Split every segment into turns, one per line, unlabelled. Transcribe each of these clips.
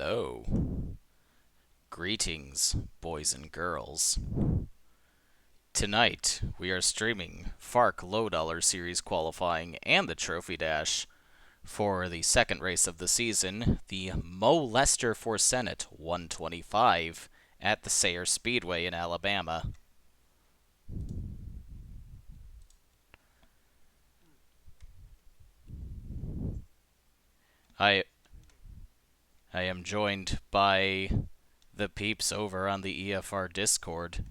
Hello. Greetings, boys and girls. Tonight, we are streaming FARC Lowe Dollar Series qualifying and the Trophy Dash for the second race of the season, the Mo Lester for Senate 125 at the Sayre Speedway in Alabama. I I am joined by the peeps over on the EFR Discord.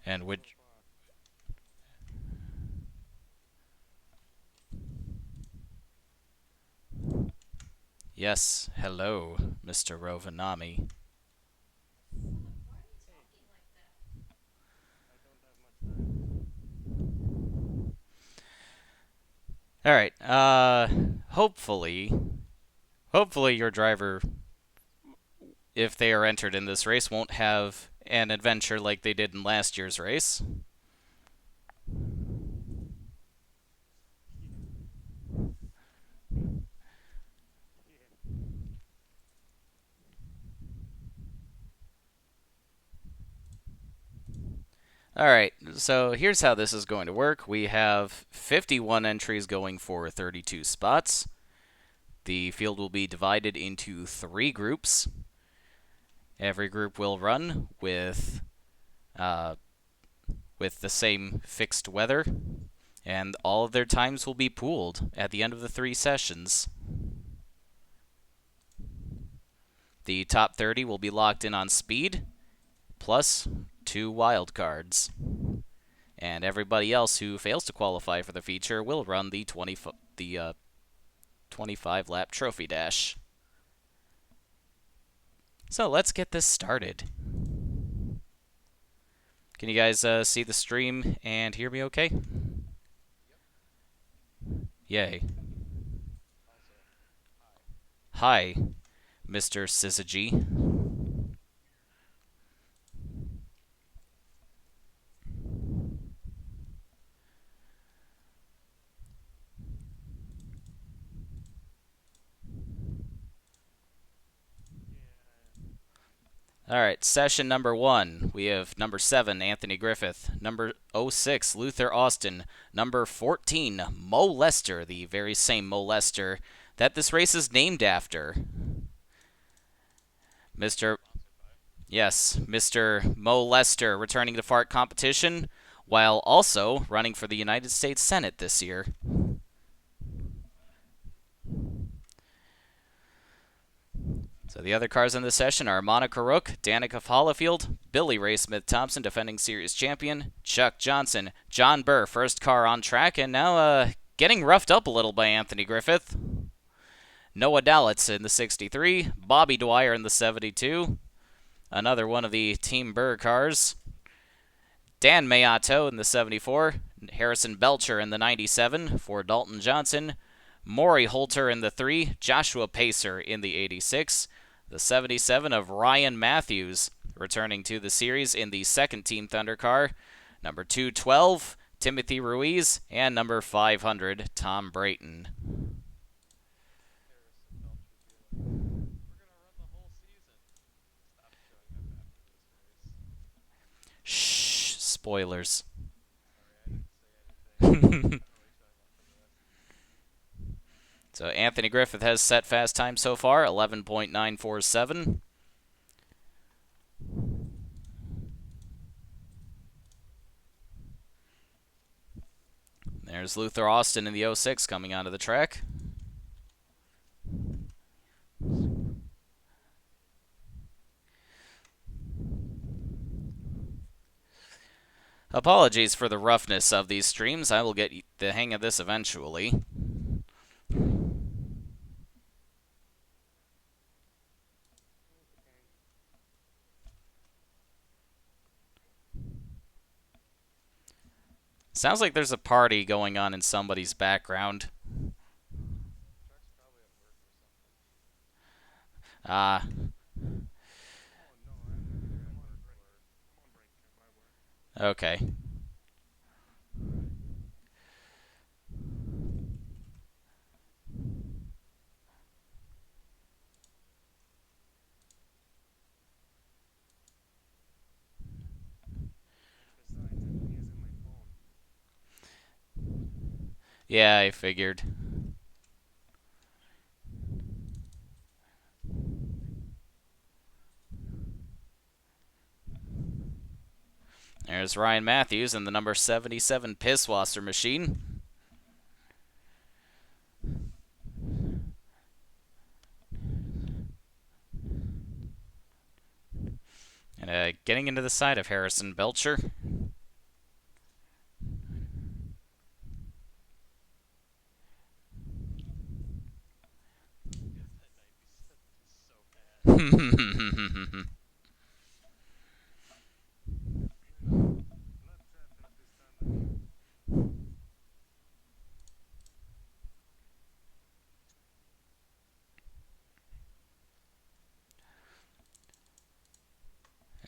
And which Yes, hello, Mr. Rovanami. All right. Hopefully your driver, if they are entered in this race, won't have an adventure like they did in last year's race. All right. So here's how this is going to work. We have 51 entries going for 32 spots. The field will be divided into 3 groups. Every group will run uh, with the same fixed weather, and all of their times will be pooled at the end of the 3 sessions. The top 30 will be locked in on speed, plus 2 wild cards. And everybody else who fails to qualify for the feature will run the 25 lap trophy dash. So let's get this started. Can you guys see the stream and hear me okay? Yay. Hi, Mr. Syzygy. All right, session number 1. We have number 7, Anthony Griffith. Number 06, Luther Austin. Number 14, Mo Lester, the very same Mo Lester that this race is named after. Mr. Yes, Mr. Mo Lester returning to FARC competition while also running for the United States Senate this year. So the other cars in this session are Monica Rook, Danica Hollifield, Billy Ray Smith Thompson, defending series champion, Chuck Johnson, John Burr, first car on track, and now getting roughed up a little by Anthony Griffith. Noah Dalitz in the 63, Bobby Dwyer in the 72, another one of the Team Burr cars, Dan Mayato in the 74, Harrison Belcher in the 97 for Dalton Johnson, Maury Holter in the 3, Joshua Pacer in the 86, the 77 of Ryan Matthews returning to the series in the second Team Thunder car, number 212, Timothy Ruiz, and number 500, Tom Brayton. Shh, spoilers. So Anthony Griffith has set fast time so far, 11.947. There's Luther Austin in the 06 coming onto the track. Apologies for the roughness of these streams. I will get the hang of this eventually. Sounds like there's a party going on in somebody's background. Ah. Okay. Yeah, I figured. There's Ryan Matthews in the number 77 Pisswasser machine. And getting into the side of Harrison Belcher.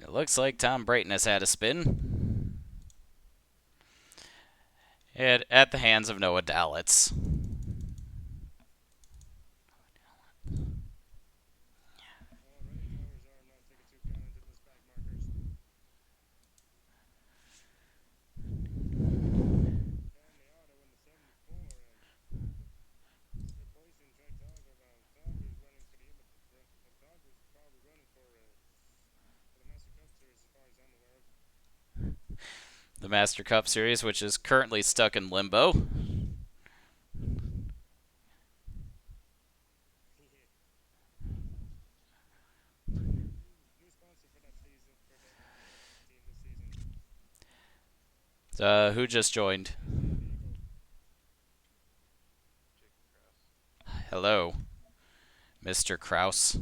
It looks like Tom Brayton has had a spin. At the hands of Noah Dallitz. The Master Cup Series, which is currently stuck in limbo. Who just joined? Hello, Mr. Kraus.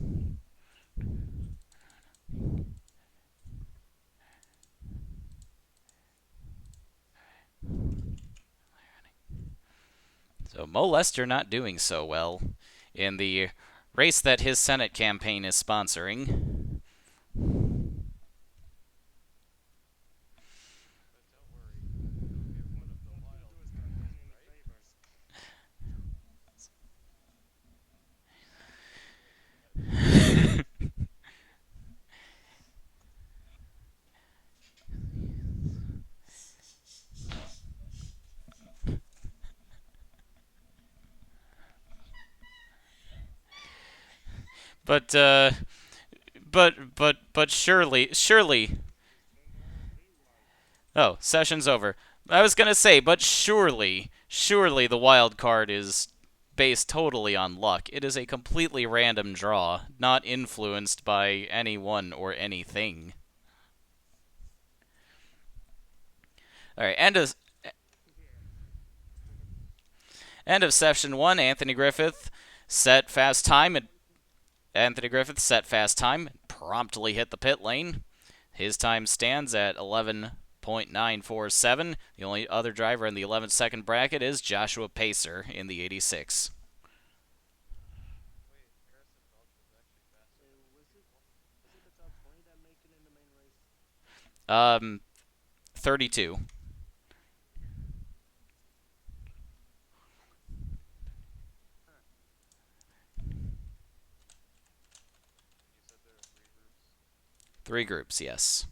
So Mo Lester not doing so well in the race that his Senate campaign is sponsoring. But surely. Oh, session's over. I was gonna say, but surely the wild card is based totally on luck. It is a completely random draw, not influenced by anyone or anything. All right, end of session one. Anthony Griffith set fast time, promptly hit the pit lane. His time stands at 11.947. The only other driver in the 11-second bracket is Joshua Pacer in the 86. 32. Three groups, yes.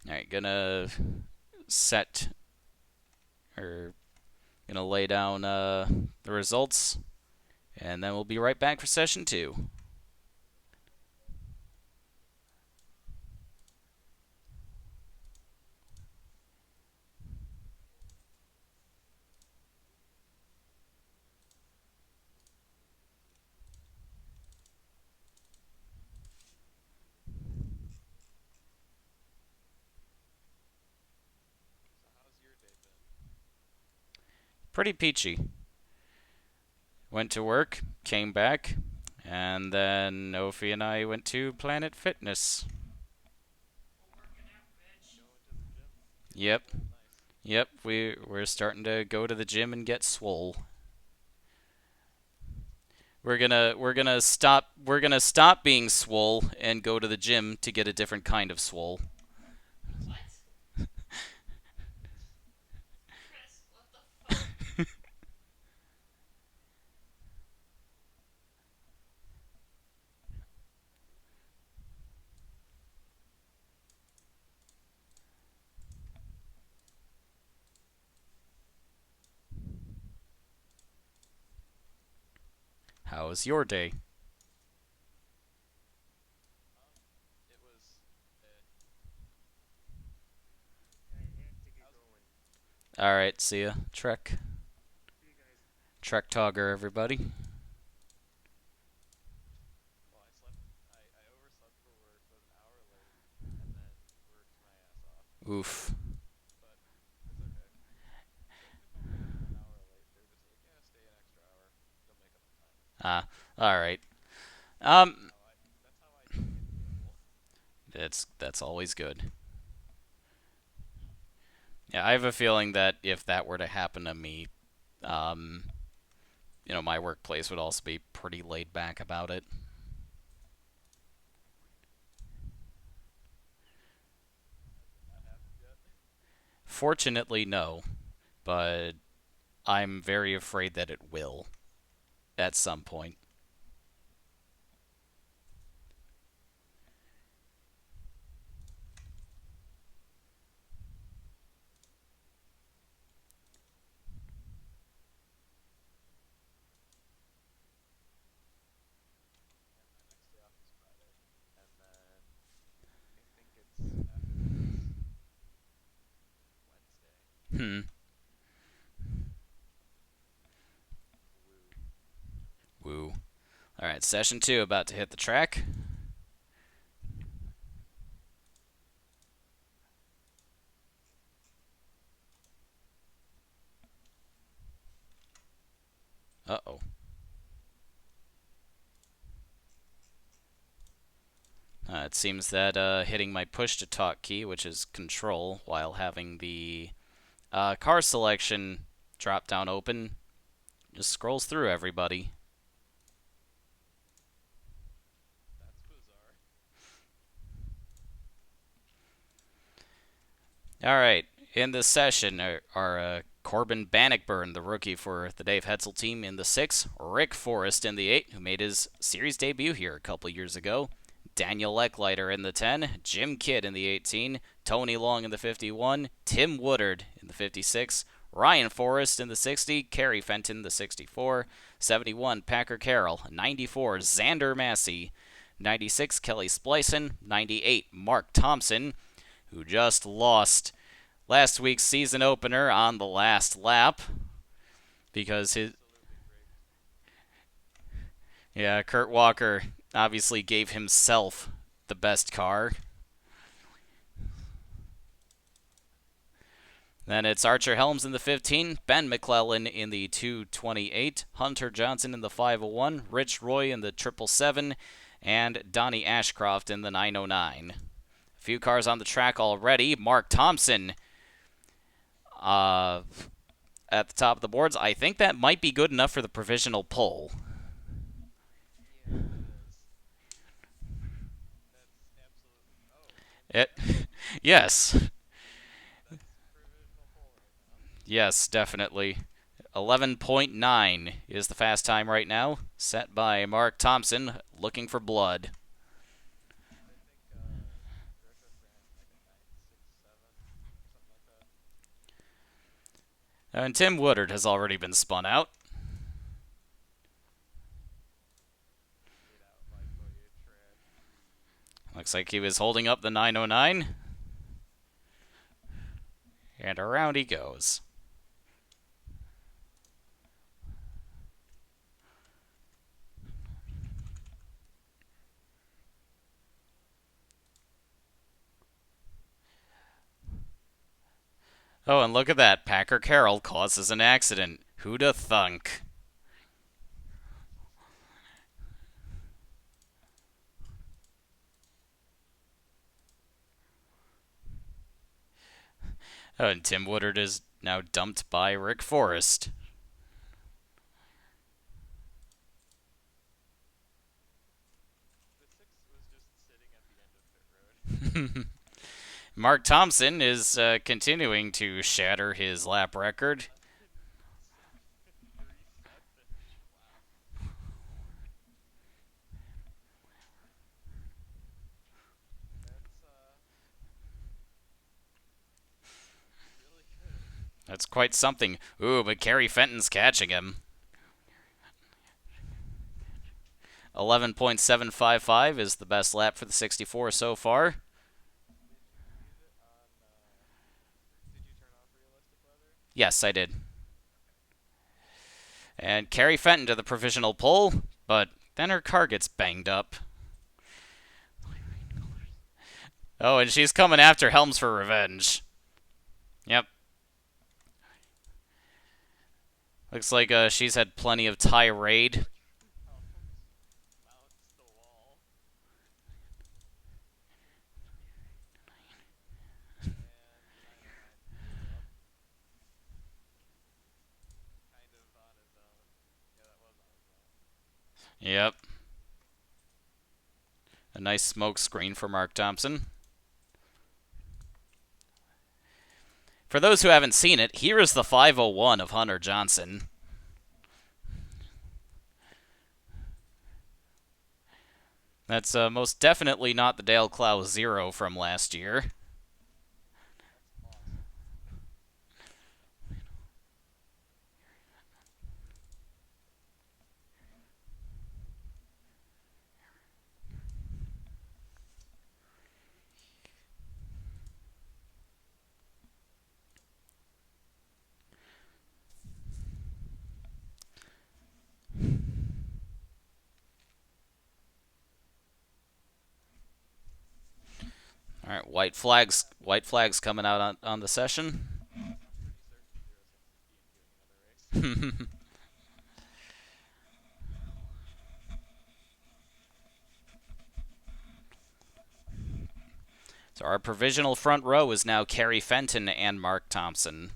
All right, gonna set or gonna lay down the results, and then we'll be right back for session two. Pretty peachy. Went to work, came back, and then Ophi and I went to Planet Fitness. Yep. Yep, we're starting to go to the gym and get swole. We're gonna stop being swole and go to the gym to get a different kind of swole. How was your day? Alright, see ya. Trek Togger, everybody. Oof. Ah, alright. Um, that's always good. Yeah, I have a feeling that if that were to happen to me, um, my workplace would also be pretty laid back about it. Fortunately, no, but I'm very afraid that it will at some point. Hmm. Woo. All right, session two about to hit the track. Uh-oh. It seems that hitting my push to talk key, which is control, while having the car selection drop down open, just scrolls through everybody. All right, in this session are Corbin Bannockburn, the rookie for the Dave Hetzel team, in the 6, Rick Forrest in the 8, who made his series debut here a couple years ago, Daniel Lecklider in the 10, Jim Kidd in the 18, Tony Long in the 51, Tim Woodard in the 56, Ryan Forrest in the 60, Kerry Fenton the 64, 71 Packer Carroll, 94 Xander Massey, 96 Kelly Splicen, 98 Mark Thompson, who just lost last week's season opener on the last lap because his Kurt Walker obviously gave himself the best car. Then it's Archer Helms in the 15, Ben McClellan in the 228, Hunter Johnson in the 501, Rich Roy in the 777, and Donnie Ashcroft in the 909. A few cars on the track already. Mark Thompson uh, at the top of the boards. I think that might be good enough for the provisional pole. It, yes, yes, definitely. 11.9 is the fast time right now, set by Mark Thompson, looking for blood. And Tim Woodard has already been spun out. Looks like he was holding up the 909. And around he goes. Oh, and look at that. Packer Carroll causes an accident. Who'da thunk? Oh, and Tim Woodard is now dumped by Rick Forrest. Mark Thompson is continuing to shatter his lap record. That's quite something. Ooh, but Kerry Fenton's catching him. 11.755 is the best lap for the 64 so far. Yes, I did. And Carrie Fenton to the provisional pole, but then her car gets banged up. Oh, and she's coming after Helms for revenge. Yep. Looks like she's had plenty of tirade. Yep. A nice smoke screen for Mark Thompson. For those who haven't seen it, here is the 501 of Hunter Johnson. That's most definitely not the Dale Clow Zero from last year. All right, white flags. White flags coming out on the session. So our provisional front row is now Carrie Fenton and Mark Thompson.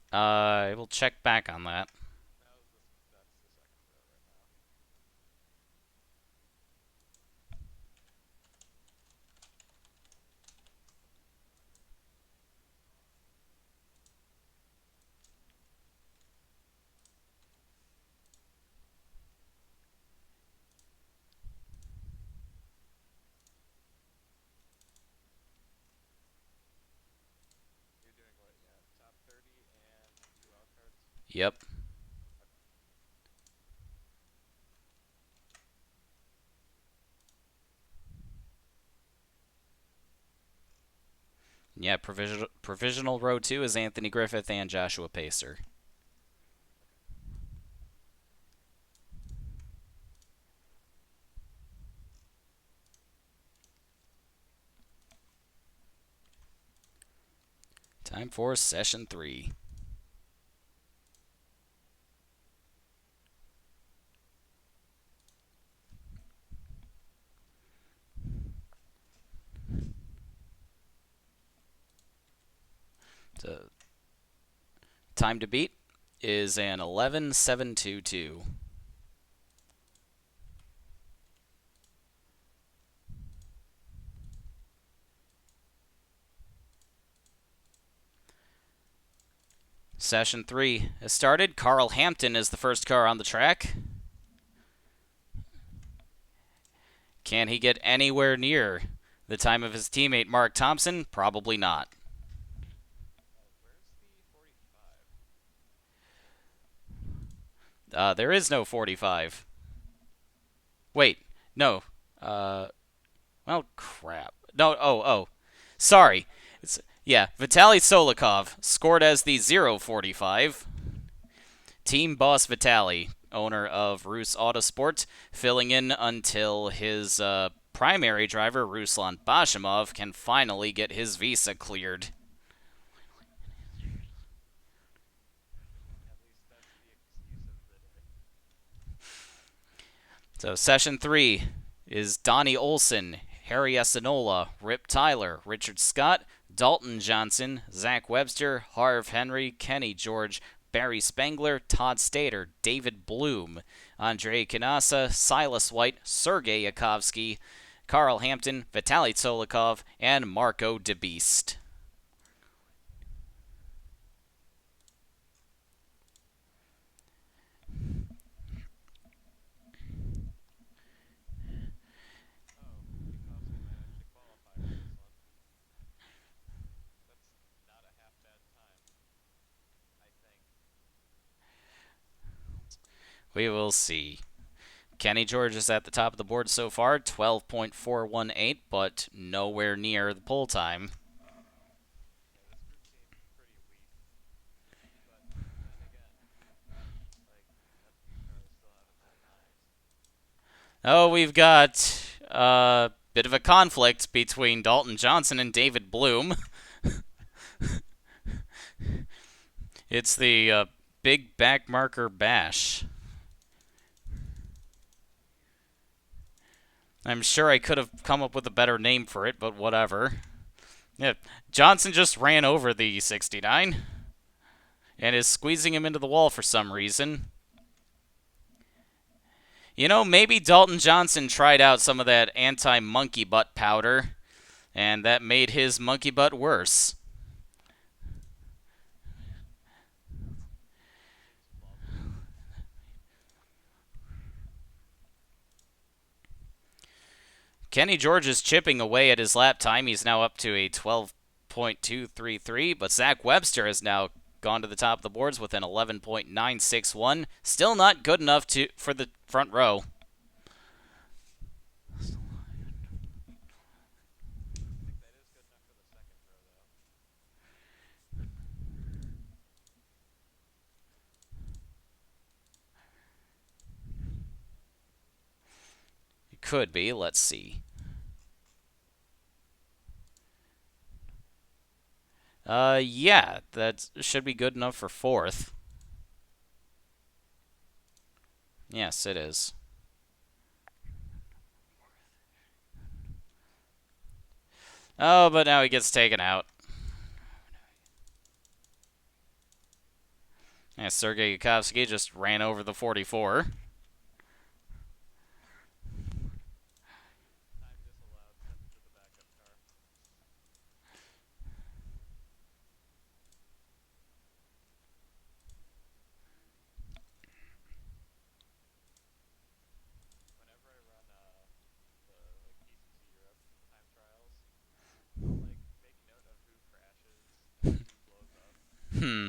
I will check back on that. Yep. Yeah, provisional row 2 is Anthony Griffith and Joshua Pacer. Time for session 3. So, time to beat is an 11.722. Session 3 has started. Carl Hampton is the first car on the track. Can he get anywhere near the time of his teammate Mark Thompson? Probably not. There is no 45. Wait, no. Well, crap. No, oh. Sorry. Yeah, Vitaly Solikov scored as the 045. Team boss Vitaly, owner of Rus Autosport, filling in until his primary driver, Ruslan Bashimov, can finally get his visa cleared. So, session 3 is Donnie Olson, Harry Asinola, Rip Tyler, Richard Scott, Dalton Johnson, Zach Webster, Harv Henry, Kenny George, Barry Spengler, Todd Stater, David Bloom, Andrei Kanasa, Silas White, Sergei Yakovsky, Carl Hampton, Vitaly Solikov, and Marco DeBeest. We will see. Kenny George is at the top of the board so far, 12.418, but nowhere near the pole time. Oh, we've got a bit of a conflict between Dalton Johnson and David Bloom. It's the big backmarker bash. I'm sure I could have come up with a better name for it, but whatever. Yeah, Johnson just ran over the 69 and is squeezing him into the wall for some reason. You know, maybe Dalton Johnson tried out some of that anti-monkey butt powder, and that made his monkey butt worse. Kenny George is chipping away at his lap time. He's now up to a 12.233, but Zach Webster has now gone to the top of the boards with an 11.961. Still not good enough for the front row. It could be. Let's see. Yeah, that should be good enough for fourth. Yes, it is. Oh, but now he gets taken out. Yeah, Sergei Yukovsky just ran over the 44. Hmm.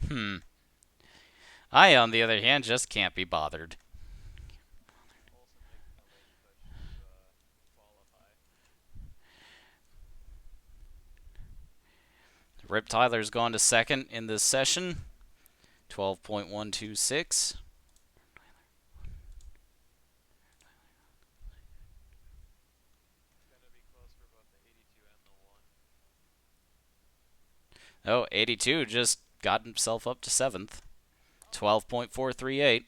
Hmm. I, on the other hand, just can't be bothered. Rip Tyler's gone to second in this session. 12.126. Oh, 82 just got himself up to seventh. 12.438.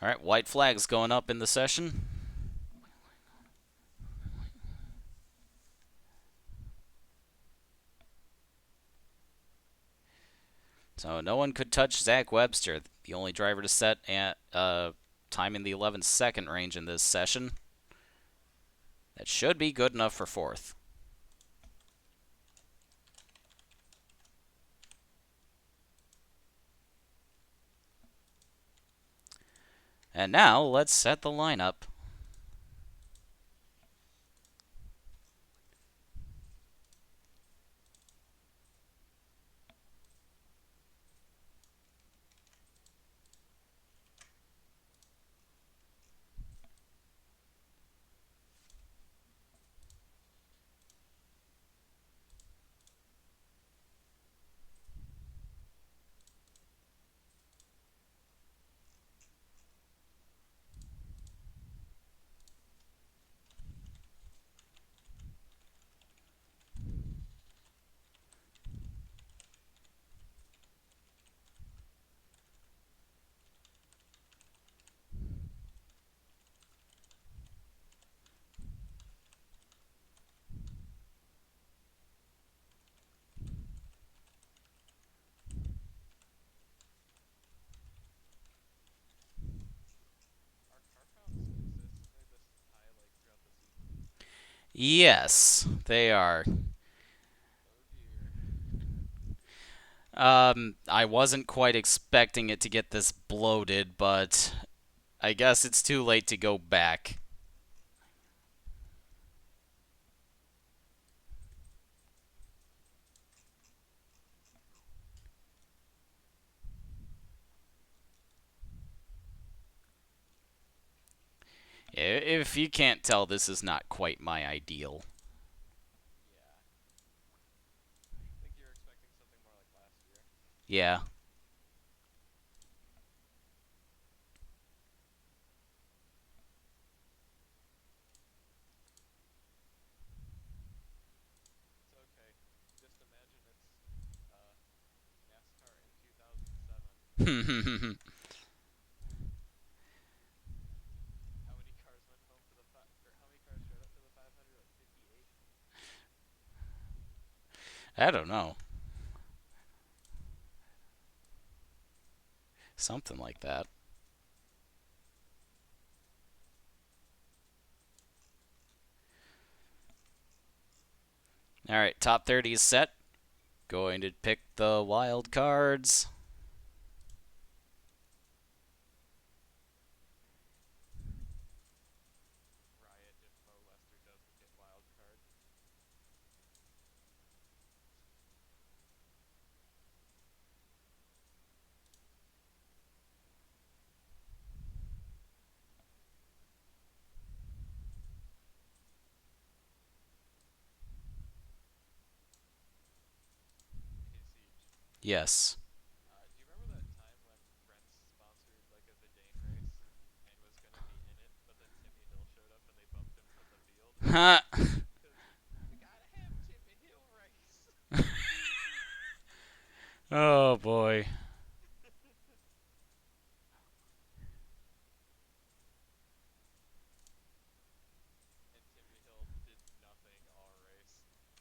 All right, white flags going up in the session. So no one could touch Zach Webster, the only driver to set at time in the 11-second range in this session. That should be good enough for fourth. And now let's set the lineup. Yes, they are. I wasn't quite expecting it to get this bloated, but I guess it's too late to go back. If you can't tell, this is not quite my ideal. Yeah. I don't know. Something like that. All right, top 30 is set. Going to pick the wild cards. Yes. Huh. Oh boy.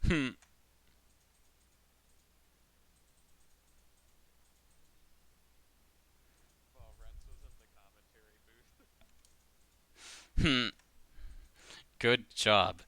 Hmm. Hmm. Good job.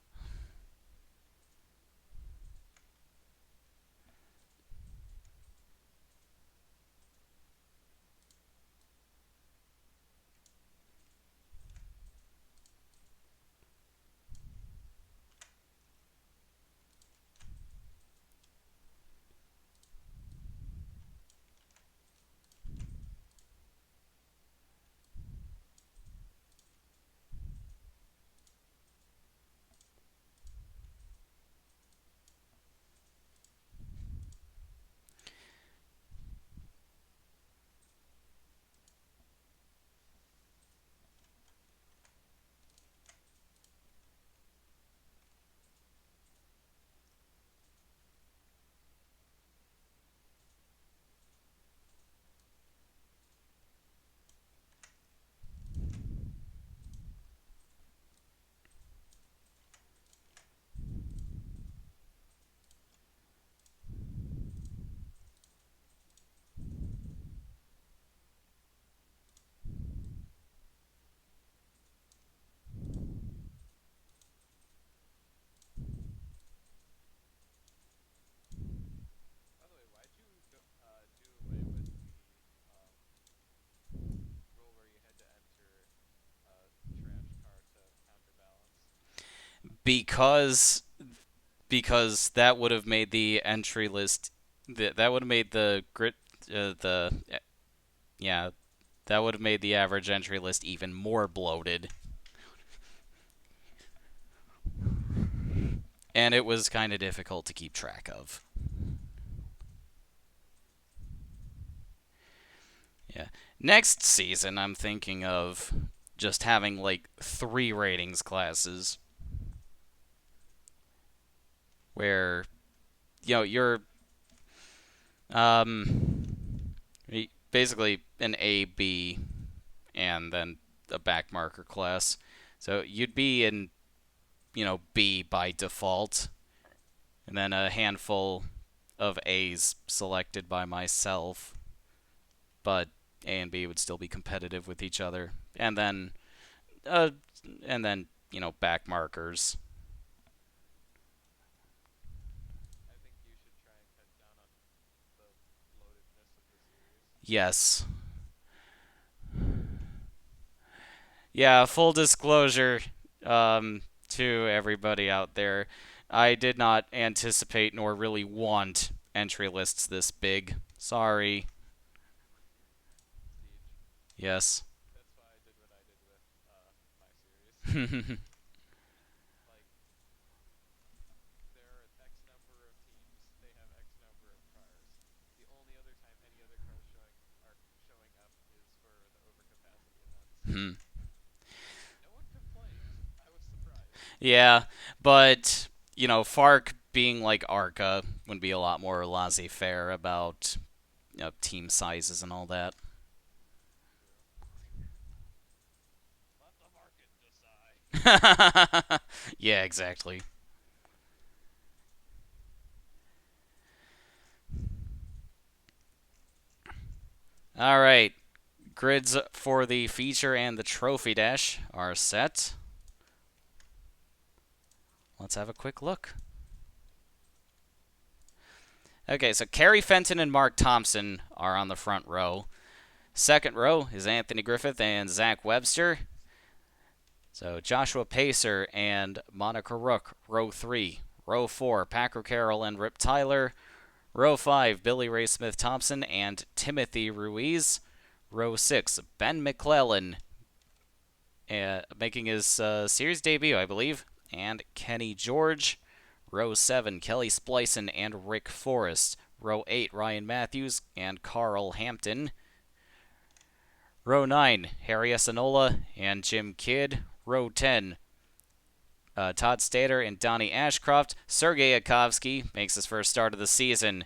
Because that would have made the entry list that would have made the grit the yeah, that would have made the average entry list even more bloated. And it was kind of difficult to keep track of. Yeah. Next season, I'm thinking of just having like 3 ratings classes where you're um basically an A, B, and then a back marker class. So you'd be in B by default, and then a handful of A's selected by myself, but A and B would still be competitive with each other, uh, and then back markers. Yes. Yeah, full disclosure to everybody out there. I did not anticipate nor really want entry lists this big. Sorry. Yes. Hmm. Yeah, but FARC being like ARCA would be a lot more laissez-faire about team sizes and all that. Yeah, exactly. All right, grids for the feature and the trophy dash are set. Let's have a quick look. Okay, so Kerry Fenton and Mark Thompson are on the front row. Second row is Anthony Griffith and Zach Webster. So Joshua Pacer and Monica Rook, row 3. Row 4, Packer Carroll and Rip Tyler. Row 5, Billy Ray Smith Thompson and Timothy Ruiz. Row 6, Ben McClellan, making his series debut, I believe, and Kenny George. Row 7, Kelly Splicen and Rick Forrest. Row 8, Ryan Matthews and Carl Hampton. Row 9, Harry Asanola and Jim Kidd. Row 10, Todd Stater and Donnie Ashcroft. Sergei Yakovsky makes his first start of the season.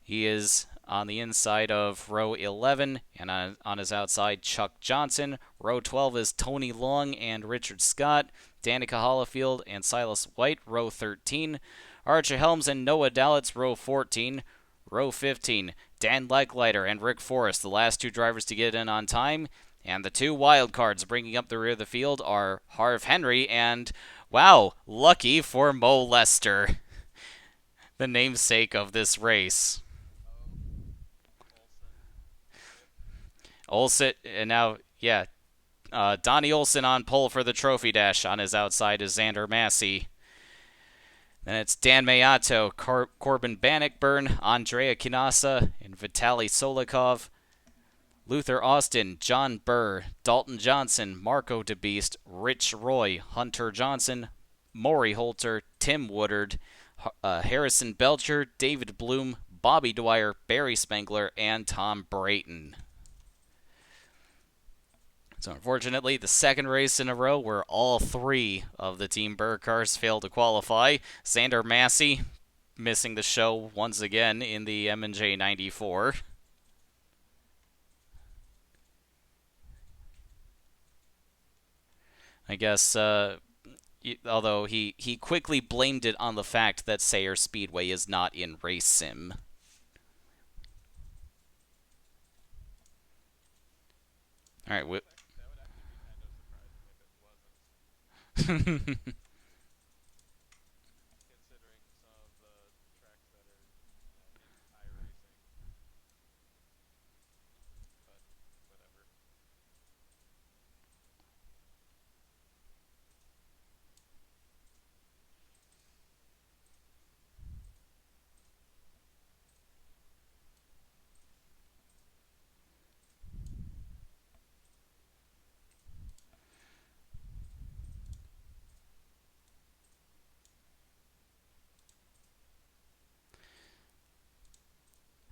He is on the inside of row 11, and on his outside, Chuck Johnson. Row 12 is Tony Long and Richard Scott. Danica Hollifield and Silas White, row 13. Archer Helms and Noah Dalitz, row 14. Row 15, Dan Leichleiter and Rick Forrest, the last two drivers to get in on time. And the two wildcards bringing up the rear of the field are Harv Henry and, wow, lucky for Mo Lester, the namesake of this race. Olsen, and now, yeah, Donnie Olson on pole for the trophy dash. On his outside is Xander Massey. Then it's Dan Mayato, Corbin Bannockburn, Andrea Kinasa, and Vitaly Solikov. Luther Austin, John Burr, Dalton Johnson, Marco DeBeast, Rich Roy, Hunter Johnson, Maury Holter, Tim Woodard, Harrison Belcher, David Bloom, Bobby Dwyer, Barry Spengler, and Tom Brayton. So unfortunately, the second race in a row where all three of the Team Burr cars failed to qualify. Xander Massey missing the show once again in the M&J 94. I guess, although he quickly blamed it on the fact that Sayre Speedway is not in Race Sim. All right,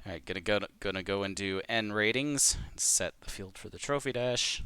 all right, gonna go and do N ratings. Set the field for the trophy dash.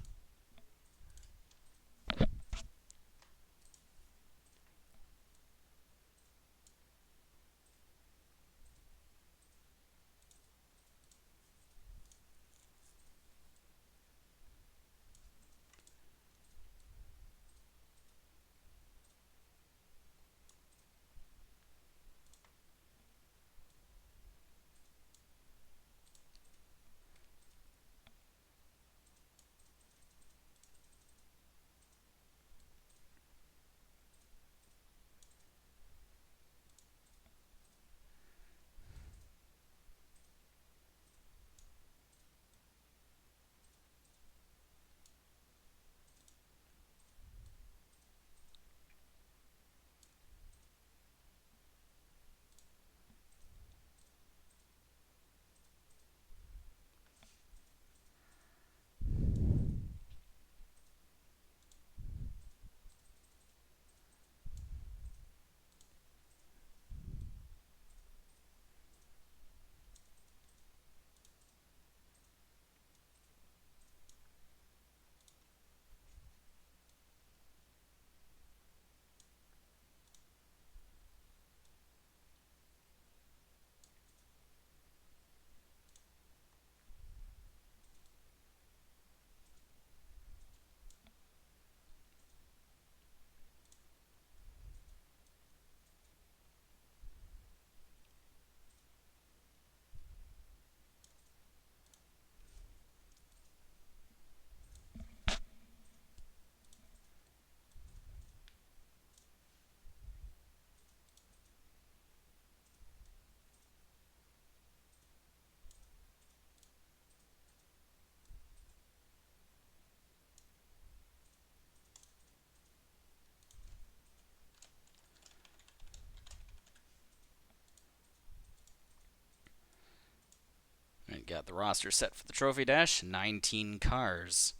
Got the roster set for the Trophy Dash. 19 cars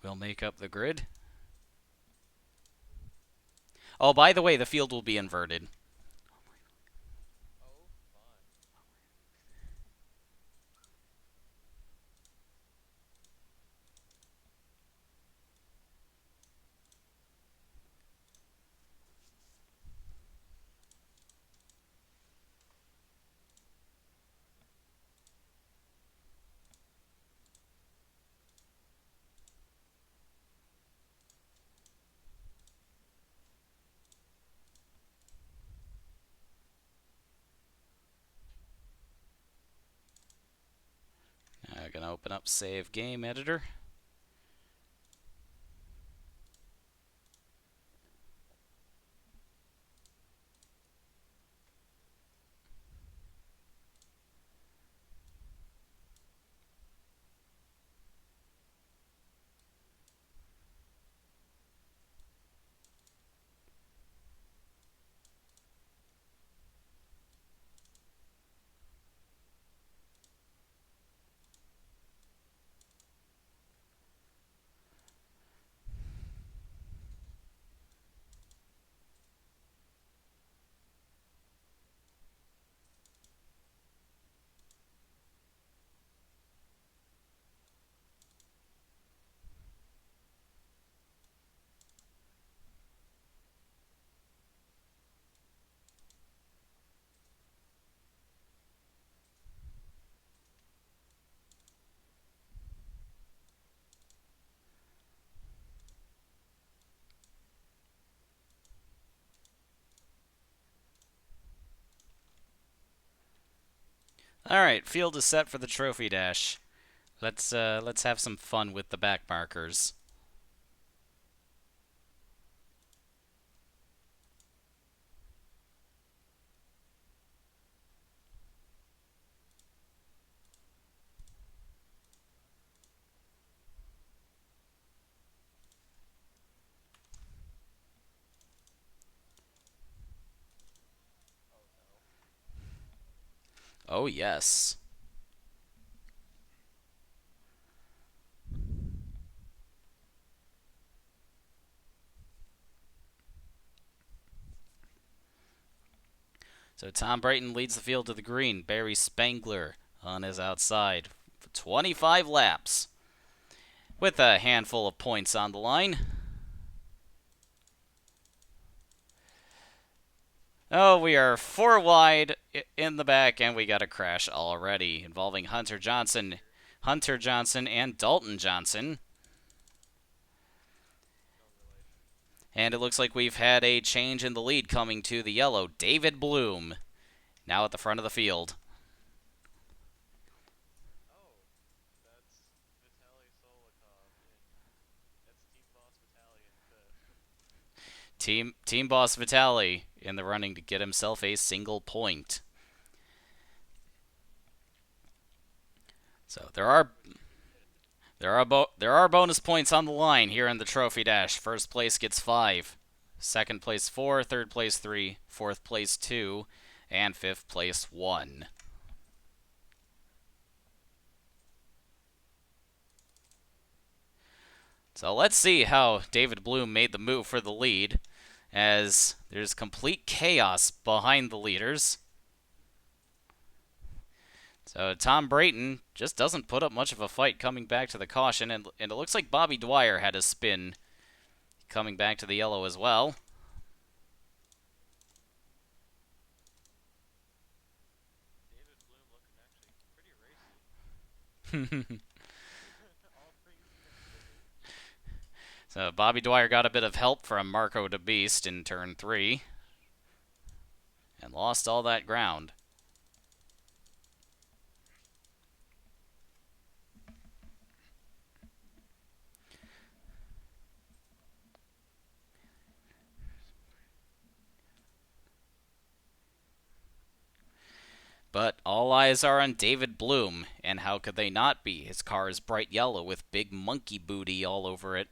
will make up the grid. Oh, by the way, the field will be inverted. I'm going to open up Save Game Editor. All right, field is set for the Trophy Dash. Let's have some fun with the back markers. Oh, yes. So Tom Brayton leads the field to the green. Barry Spangler on his outside for 25 laps with a handful of points on the line. Oh, we are 4 wide in the back, and we got a crash already involving Hunter Johnson and Dalton Johnson. And it looks like we've had a change in the lead coming to the yellow. David Bloom now at the front of the field. Team Boss Vitali in the running to get himself a single point. So there are bonus points on the line here in the Trophy Dash. First place gets 5, second place 4, third place 3, fourth place 2, and fifth place 1. So let's see how David Bloom made the move for the lead, as there's complete chaos behind the leaders. So Tom Brayton just doesn't put up much of a fight coming back to the caution, and it looks like Bobby Dwyer had a spin coming back to the yellow as well. So Bobby Dwyer got a bit of help from Marco DeBeast in turn 3 and lost all that ground. But all eyes are on David Bloom, and how could they not be? His car is bright yellow with big monkey booty all over it.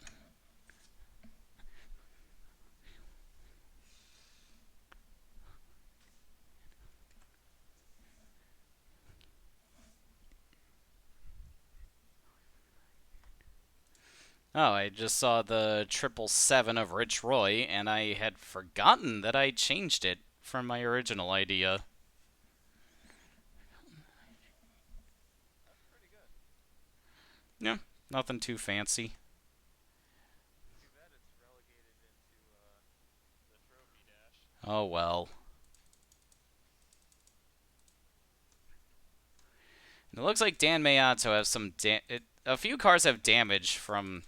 Oh, I just saw the 777 of Rich Roy, and I had forgotten that I changed it from my original idea. Yeah, nothing too fancy. Oh well. And it looks like Dan Mayato has a few cars have damage from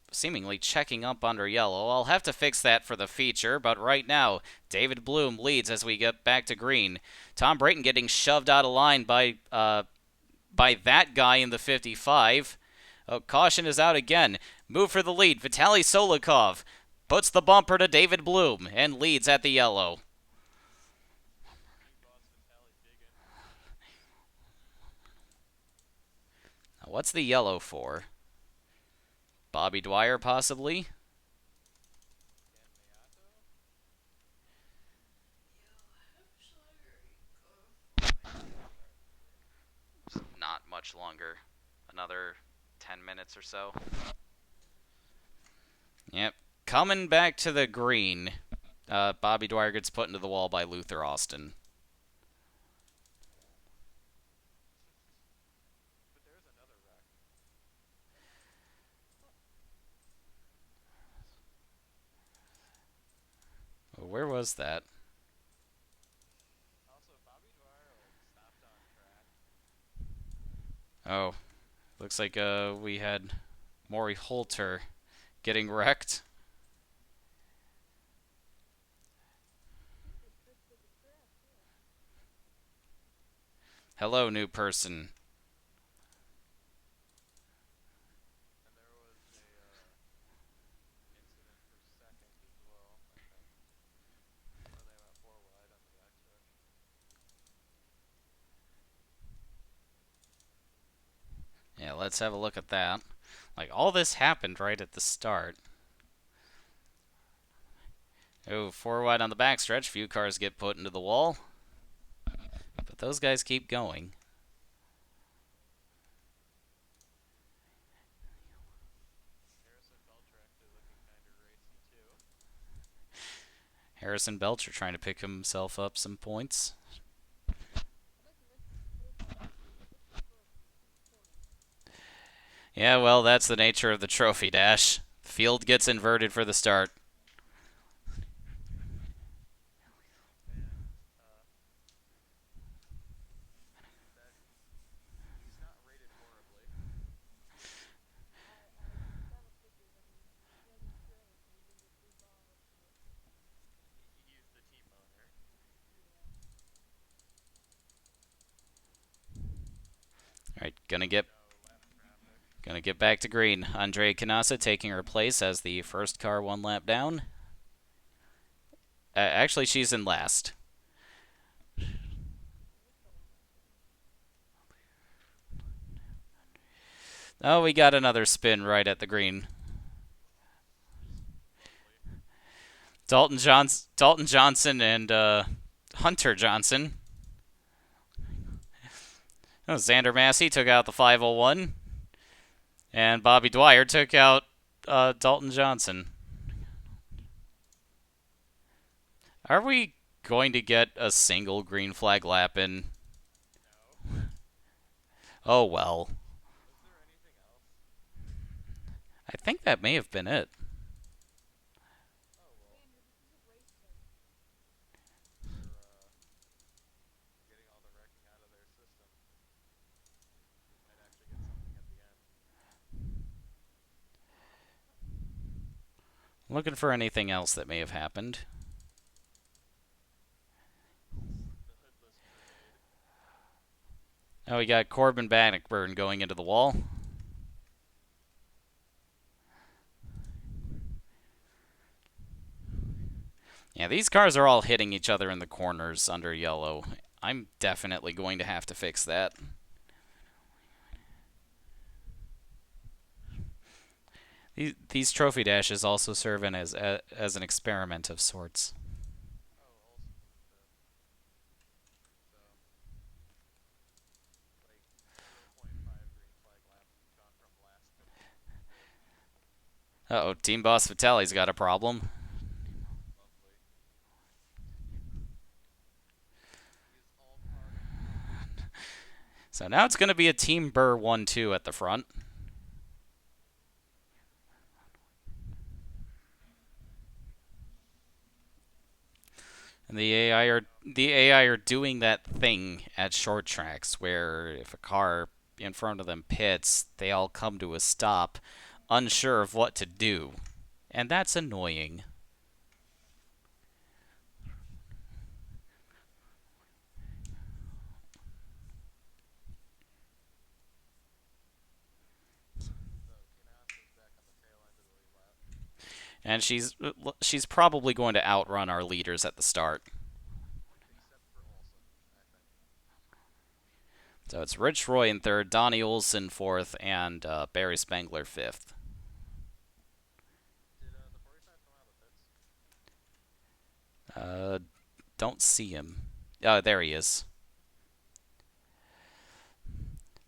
seemingly checking up under yellow. I'll have to fix that for the feature, but right now, David Bloom leads as we get back to green. Tom Brayton getting shoved out of line by that guy in the 55. Oh, caution is out again. Move for the lead. Vitaly Solikov puts the bumper to David Bloom and leads at the yellow. What's the yellow for? Bobby Dwyer, possibly? Not much longer. Another 10 minutes or so. Yep. Coming back to the green. Bobby Dwyer gets put into the wall by Luther Austin. Where was that? Oh, looks like we had Maury Holter getting wrecked. Hello, new person. Yeah, let's have a look at that. Like, all this happened right at the start. Oh, 4 wide on the backstretch. Few cars get put into the wall. But those guys keep going. Harrison Belcher trying to pick himself up some points. Yeah, well, that's the nature of the trophy dash. Field gets inverted for the start. All right, gonna get back to green. Andre Canassa taking her place as the first car 1 lap down. Actually, she's in last. Oh, we got another spin right at the green. Dalton Johnson and Hunter Johnson. Oh, Xander Massey took out the 501, and Bobby Dwyer took out Dalton Johnson. Are we going to get a single green flag lap in? Oh well. I think that may have been it. Looking for anything else that may have happened. Oh, we got Corbin Bannockburn going into the wall. Yeah, these cars are all hitting each other in the corners under yellow. I'm definitely going to have to fix that. These trophy dashes also serve as an experiment of sorts. Uh-oh, Team Boss Vitaly's got a problem. So now it's going to be a Team Burr 1-2 at the front. And the AI are doing that thing at short tracks where if a car in front of them pits, they all come to a stop, unsure of what to do. And that's annoying. And she's probably going to outrun our leaders at the start. So it's Rich Roy in third, Donnie Olson fourth, and Barry Spangler fifth. Uh, don't see him. Oh, there he is.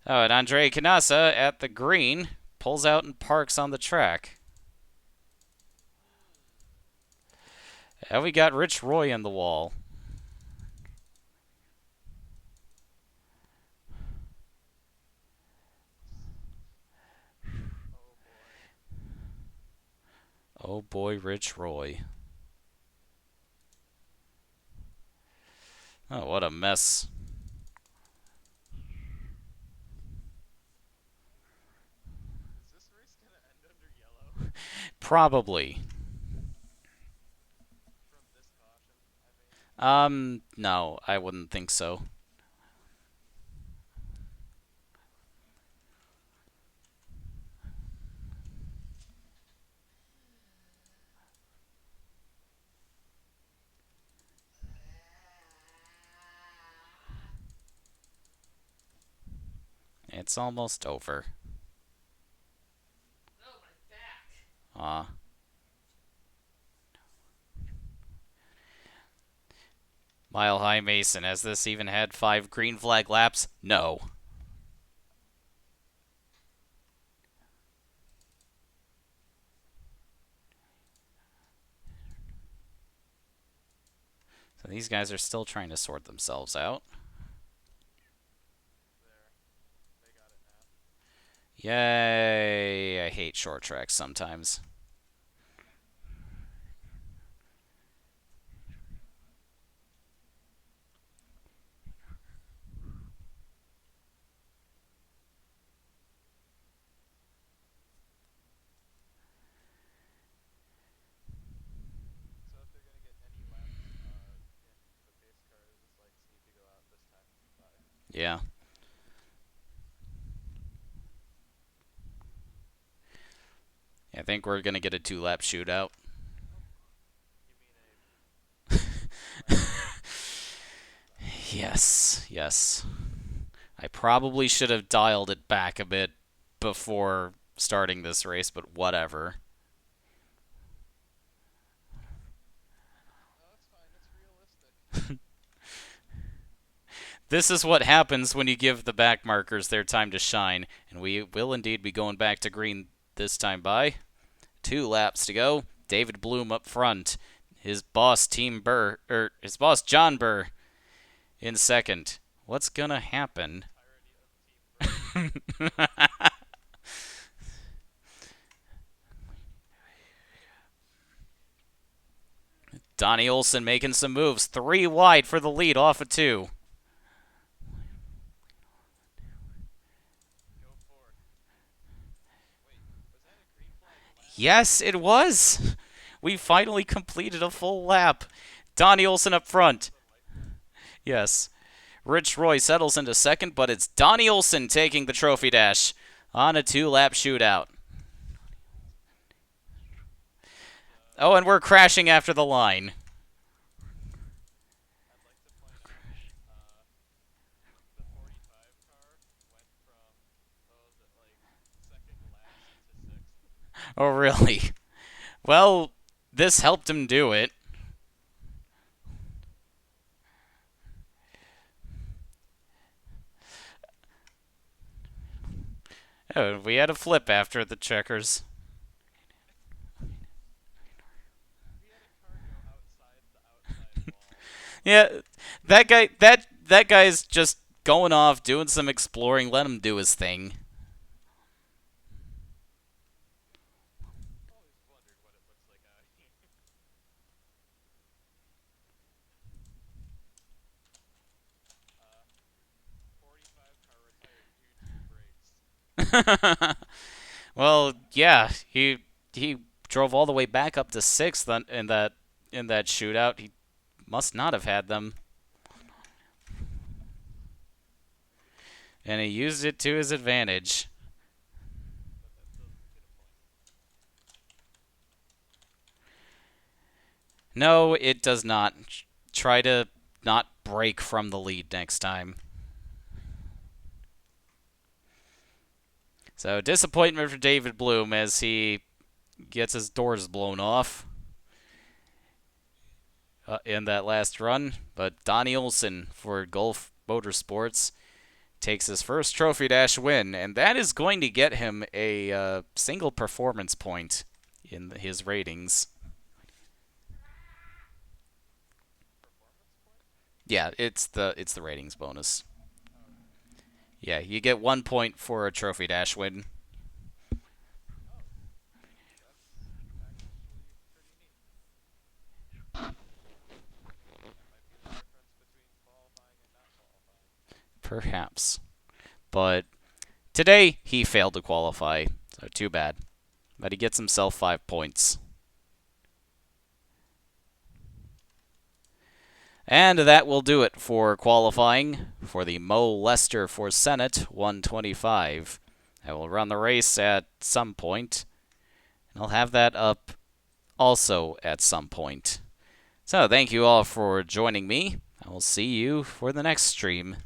Oh, and Andre Canassa at the green pulls out and parks on the track. And we got Rich Roy in the wall. Oh boy, Rich Roy. Oh, what a mess. Probably. No, I wouldn't think so. It's almost over. Aw. Mile High Mason, has this even had 5 green flag laps? No. So these guys are still trying to sort themselves out. Yay! I hate short tracks sometimes. Yeah. I think we're going to get a 2-lap shootout. Yes, yes. I probably should have dialed it back a bit before starting this race, but whatever. This is what happens when you give the back markers their time to shine, and we will indeed be going back to green this time by 2 laps to go. David Bloom up front. His boss, his boss, John Burr, in second. What's gonna happen? Donnie Olson making some moves. 3 wide for the lead off of 2. Yes, it was. We finally completed a full lap. Donnie Olson up front. Yes. Rich Roy settles into second, but it's Donnie Olson taking the trophy dash on a 2-lap shootout. Oh, and we're crashing after the line. Oh, really? Well, this helped him do it. Oh, we had a flip after the checkers. Yeah, that guy's just going off, doing some exploring. Let him do his thing. Well, yeah, he drove all the way back up to sixth in that shootout. He must not have had them, and he used it to his advantage. No, it does not. Try to not break from the lead next time. So disappointment for David Bloom as he gets his doors blown off in that last run. But Donnie Olson for Gulf Motorsports takes his first Trophy Dash win, and that is going to get him a single performance point in his ratings. Yeah, it's the ratings bonus. Yeah, you get 1 point for a Trophy Dash win. Perhaps. But today he failed to qualify, so too bad. But he gets himself 5 points. And that will do it for qualifying for the Mo Lester for Senate 125. I will run the race at some point, and I'll have that up also at some point. So thank you all for joining me. I will see you for the next stream.